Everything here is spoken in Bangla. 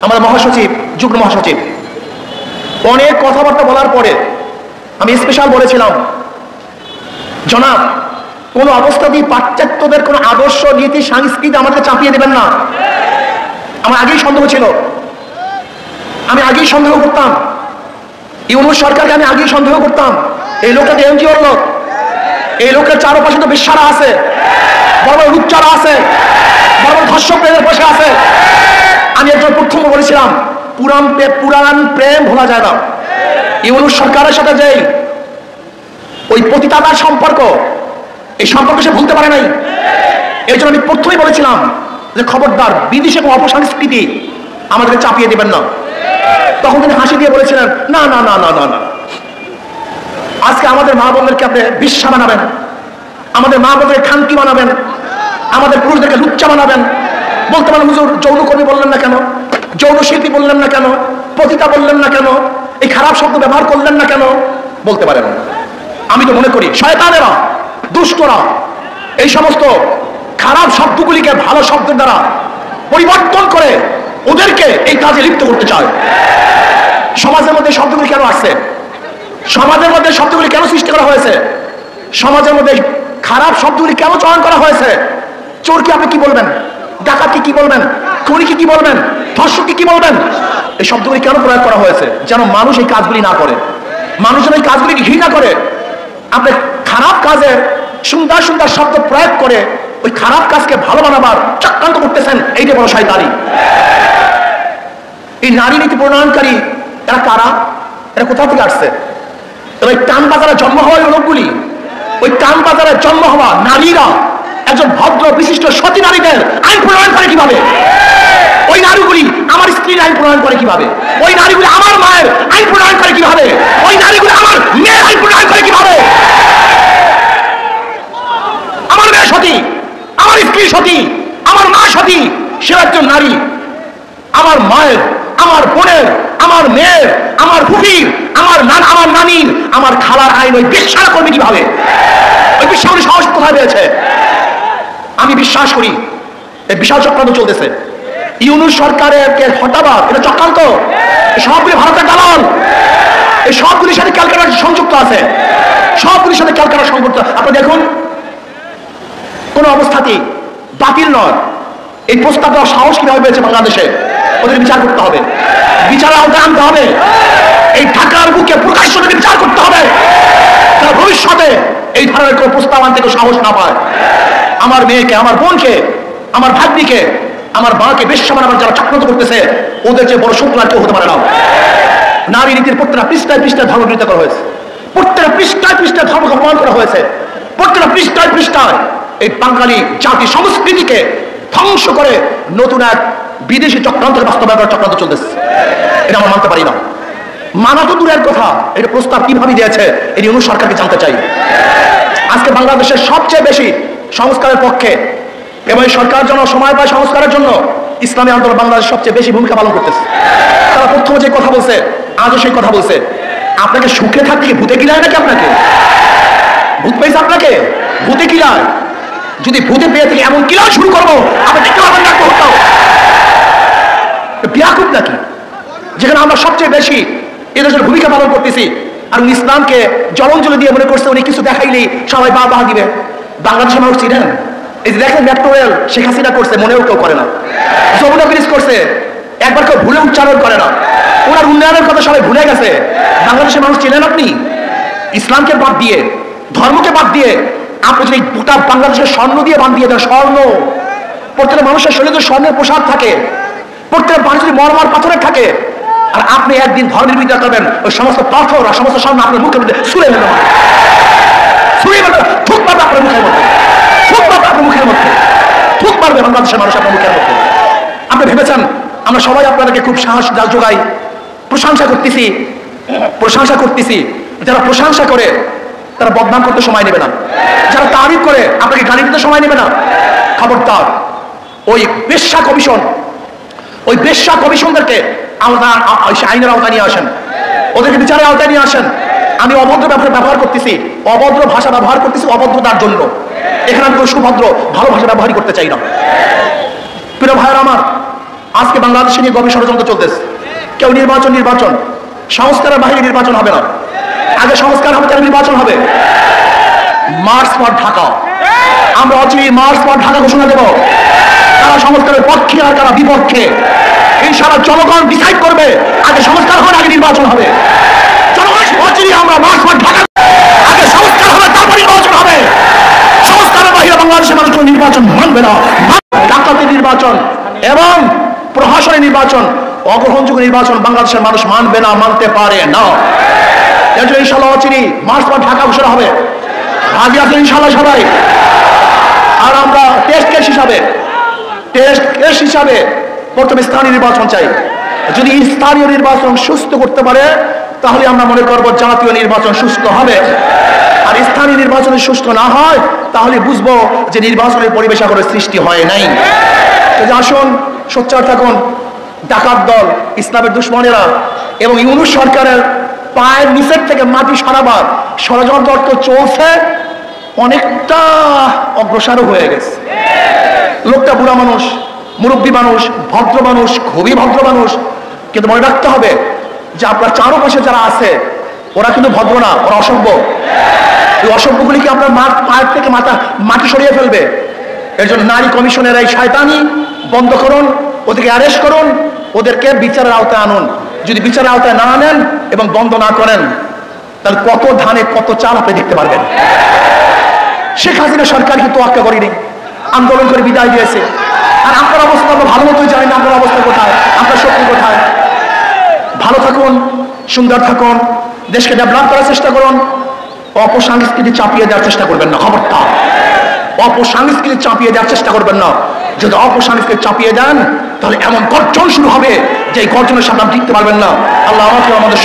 আমার মহাসচিব, যুগ্ম মহাসচিব অনেক কথাবার্তা বলার পরে আমি স্পেশাল বলেছিলাম, জনাব কোন অবস্থাতেই পাশ্চাত্যদের কোন আদর্শ নীতি সংস্কৃতি আমাকে চাপিয়ে দেবেন না। আমার আগেই সন্দেহ ছিল, আমি আগেই সন্দেহ করতাম, ইউনূস সরকারকে আমি আগেই সন্দেহ করতাম। এই লোকটা এনজিওর লোক, এই লোকের চারপাশে তো বিশ্বারা আছে, বড় বড় রূপচারা আছে, বড় বড় ধর্ষকদের বসে আছে। আমি একজন প্রথম বলেছিলাম, পুরাণ প্রেম ভোলা যায় না। ইউনূস সরকারের সাথে যে ওই পতিতাদার সম্পর্ক, এই সম্পর্ক সে ভুলতে পারে নাই। এই জন্য আমি প্রথমেই বলেছিলাম যে খবরদার বিদেশে কোনো অপসংস্কৃতি আমাদেরকে চাপিয়ে দেবেন না। তখন তিনি হাসি দিয়ে বলেছিলেন, না না না না না না, আজকে আমাদের মা বোনদেরকে আপনি বিশ্বা বানাবেন, আমাদের মা বোনদেরকে খানকি বানাবেন, আমাদের পুরুষদেরকে লুচ্চা বানাবেন। বলতে পারেন হুজুর যৌনকর্মী বললেন না কেন, যৌন শিল্পী বললেন না কেন, পতিতা বললেন না কেন, এই খারাপ শব্দ ব্যবহার করলেন না কেন? বলতে পারেন। আমি তো মনে করি শয়তানেরা, দুষ্টরা এই সমস্ত খারাপ শব্দগুলিকে ভালো শব্দের দ্বারা পরিবর্তন করে ওদেরকে এই কাজে লিপ্ত করতে চায়। সমাজের মধ্যে শব্দগুলি কেন আসছে? সমাজের মধ্যে শব্দগুলি কেন সৃষ্টি করা হয়েছে? সমাজের মধ্যে খারাপ শব্দগুলি কেন চয়ন করা হয়েছে? চোরকে আপনি কি বলবেন? ডাকাতকে কি বলবেন? খুনিকে কি বলবেন? ধর্ষককে কি বলবেন? এই শব্দগুলি কেন প্রয়োগ করা হয়েছে? যেন মানুষ এই কাজগুলি না করে, মানুষ যেন এই কাজগুলিকে ঘৃণা করে। আপনি খারাপ কাজের সুন্দর সুন্দর শব্দ প্রয়োগ করে ওই খারাপ কাজকে ভালো বানাবার চক্রান্ত করতেছেন। এইটা বড় শয়তানি। এই নারী নীতি প্রণয়নকারী এরা কারা? এরা কোথা থেকে আসছে? ওই টান বাজারে জন্ম হওয়া লোকগুলি, ওই টান বাজারে জন্ম হওয়া নারীরা একজন ভদ্র বিশিষ্ট সতী নারীদের আইন প্রণয়ন করে কিভাবে? ওই নারীগুলি আমার স্ত্রীর আইন প্রণয়ন করে কিভাবে? ওই নারীগুলি আমার মায়ের আইন প্রণয়ন করে কিভাবে? ওই নারীগুলি আমার মেয়ের আইন প্রণয়ন করে কিভাবে? আমার মেয়ে সতী, আমার স্ত্রী সতী, আমার মা সতী, সে একজন নারী। আমার মায়ের, আমার বোনের, আমার মেয়ের, আমার ফুফির, আমার নানির, আমার খালার আইন ওই বিশ্বাস করবে কিভাবে? ওই বিশ্বাস সাহস কোথায় পেয়েছে? আমি বিশ্বাস করি এই বিশাল চক্রান্ত চলতেছে। ইউনূস সরকারের হটাবার এটা চক্রান্ত। সবগুলি ভারতের দালাল, এই সবগুলির সাথে ক্যালকাটা সংযুক্ত আছে, সবগুলির সাথে ক্যালকাটা সংযুক্ত। আপনি দেখুন, কোন অবস্থাতেই বাতিল নয়। এই প্রস্তাব দেওয়ার সাহস কিভাবে পেয়েছে বাংলাদেশে? ওদের বিচার করতে হবে, বিচারের আওতায় আনতে হবে। এই ঢাকার বুকে প্রকাশ্য বিচার করতে হবে, তারা ভবিষ্যতে এই ধরনের কোন প্রস্তাব আনতে কেউ সাহস না পায়। আমার মেয়েকে, আমার বোনকে, আমার ভাগ্নিকে, আমার মাকে বেশ্যা বানাবার যারা চক্রান্ত করতেছে, ওদের যে বড় শত্রু আর কেউ হতে পারে না। নারী নীতির প্রত্যেকটা পৃষ্ঠায় পৃষ্ঠায় ধর্ম বিরোধিতা করা হয়েছে, প্রত্যেকটা পৃষ্ঠায় পৃষ্ঠায় ধর্মকে অপমান করা হয়েছে, প্রত্যেকটা পৃষ্ঠায় পৃষ্ঠায় এই বাঙালি জাতি সংস্কৃতিকে ধ্বংস করে নতুন এক বিদেশি চক্রান্তের বাস্তবায়ন করার চক্রান্ত চলতেছে। এটা আমরা মানতে পারি না। মানা তো দূরের কথা, এটা প্রস্তাব কিভাবে দিয়েছে এই ইউনূস সরকারকে জানতে চাই। আজকে বাংলাদেশের সবচেয়ে বেশি সংস্কারের পক্ষে এবং এই সরকার যেন সময় পায় সংস্কারের জন্য ইসলামী আন্দোলন বাংলাদেশ সবচেয়ে বেশি ভূমিকা পালন করতেছে। তারা প্রথমে যে কথা বলছে, আজও সেই কথা বলছে। আপনাকে সুখে থাকতে কি ভূতে কিলায় নাকি? আপনাকে ভূত পেয়েছে? আপনাকে ভূতে কিলায়? যদি ভূতে পেয়ে থেকে এমন কিলা শুরু করবো, আপনি দেখতে পাবেন না বিয়াকুব নাকি, যেখানে আমরা সবচেয়ে বেশি এদেশের ভূমিকা পালন করতেছি। আর উনি ইসলামকে জলঞ্জলি দিয়ে মনে করছে উনি কিছু দেখাইলেই সবাই বাহ দিবে। বাংলাদেশের মানুষ চিনেন? এই যে দেখেন মেট্রো রেল শেখ হাসিনা করছে, মনেও কেউ করে না। যমুনা ব্রিজ করছে, একবার কেউ ভুলে উচ্চারণ করে না। ওনার উন্নয়নের কথা সবাই ভুলে গেছে। বাংলাদেশের মানুষ চিনেন আপনি? ইসলামকে বাদ দিয়ে, ধর্মকে বাদ দিয়ে আপনি যদি গোটা বাংলাদেশের স্বর্ণ দিয়ে বান দিয়ে দেন, স্বর্ণ, প্রত্যেকটা মানুষের শরীরে স্বর্ণের পোশাক থাকে, প্রত্যেকটা মানুষ যদি মরমার পাথরের থাকে, আর আপনি একদিন ধর্মের বিরোধিতা করবেন, ওই সমস্ত পাথর আর সমস্ত স্বর্ণ আপনার মুখের মধ্যে ছুঁড়ে ফেলবেন, ছুঁড়ে ফেলবেন, থুক পাবে আপনার মুখের মধ্যে, থুক পাবে আপনার মুখের মধ্যে, থুক পারবে বাংলাদেশের মানুষ আপনার মুখের মধ্যে। আপনি ভেবেছেন আমরা সবাই আপনাদেরকে খুব সাহস যোগাই, প্রশংসা করতেছি। যারা প্রশংসা করে তারা বদনাম করতে সময় নেবে না, যারা তারিফ করে আপনাকে গালি দিতে সময় নেবে না। খবরদার, ওই বেশ্যা কমিশনদেরকে আইনের আওতায় নিয়ে আসেন, ওদেরকে বিচারের আওতায় নিয়ে আসেন। আমি অভদ্র ব্যবহার করতেছি, অভদ্র ভাষা ব্যবহার করতেছি অভদ্রতার জন্য। এখানে আমি কোনো সুভদ্র ভালো ভাষা ব্যবহারই করতে চাই না। প্রিয় ভাইয়েরা আমার, আজকে বাংলাদেশে নিয়ে গভীর ষড়যন্ত্র চলতেছে। কেউ নির্বাচন সংস্কারের বাইরে নির্বাচন হবে না, আগে সংস্কার হবে তাহলে নির্বাচন হবে। মার্চ ফর ঢাকা, আমরা অচিরেই মার্চ ফর ঢাকা ঘোষণা দেব। কারা সংস্কারের পক্ষে আর কারা বিপক্ষে ইনশাআল্লাহ জনগণ ডিসাইড করবে। আগে সংস্কার হবে, আগে নির্বাচন হবে। জনগণ অচিরেই আমরা মার্চ ফর ঢাকা, আগে সংস্কার হবে তারপর নির্বাচন হবে। সংস্কারের বাইরে বাংলাদেশের মানুষ কোনো নির্বাচন মানবে না। ডাকাতি নির্বাচন এবং প্রশাসনের নির্বাচন, অগ্রহণযোগ্য নির্বাচন বাংলাদেশের মানুষ মানবে না, মানতে পারে না। এর জন্য ইনশাআল্লাহ অচিরেই মার্চ ফর ঢাকা ঘোষণা হবে। রাজি আছেন ইনশাআল্লাহ সবাই? আর আমরা টেস্ট কেস হিসাবে প্রথমে স্থানীয় নির্বাচন চাই। যদি স্থানীয় নির্বাচন সুস্থ করতে পারে তাহলে আমরা মনে করব জাতীয় নির্বাচন সুস্থ হবে। আর স্থানীয় নির্বাচন সুস্থ না হয় তাহলে বুঝবো যে নির্বাচনের পরিবেশ এখনো সৃষ্টি হয় নাই। আসুন সোচ্চার থাকুন। ডাকাত দল, ইসলামের দুশ্মনেরা এবং ইউনূস সরকারের পায়ের নিচের থেকে মাটি সরাবার ষড়যন্ত্র চলছে, অনেকটা অগ্রসর হয়ে গেছে। লোকটা বুড়া মানুষ, মুরব্বী মানুষ, ভদ্র মানুষ, খুবই ভদ্র মানুষ, কিন্তু মনে রাখতে হবে যে আপনার চারপাশে যারা আছে ওরা কিন্তু ভদ্র না, ওরা অসভ্য। এই অসভ্যগুলিকে আপনার পায়ের থেকে মাটি সরিয়ে ফেলবে। এর জন্য নারী কমিশনের এই শয়তানি বন্ধ করুন, ওদেরকে অ্যারেস্ট করুন, ওদেরকে বিচারের আওতায় আনুন। যদি বিচারের আওতায় না আনেন এবং বন্ধ না করেন তাহলে কত ধানে কত চাল আপনি দেখতে পারবেন। শেখ হাসিনা সরকারকে তোয়াক্কা করেনি, আন্দোলন করে বিদায় দিয়েছে। আর আপনার অবস্থা আমরা ভালো মতোই জানি না আপনার অবস্থা কোথায়, আপনার শক্তি কোথায়। ভালো থাকুন, সুন্দর থাকুন, দেশকে ডেভেলপ করার চেষ্টা করুন। অপসংস্কৃতি চাপিয়ে দেওয়ার চেষ্টা করবেন না, খবরদার। অপসংস্কৃতি চাপিয়ে দেওয়ার চেষ্টা করবেন না। যদি অপসংস্কৃতি চাপিয়ে দেন তাহলে এমন গর্জন শুরু হবে যে এই গর্জনের সামনে আপনি টিকতে পারবেন না। আল্লাহ আমাকে আমাদের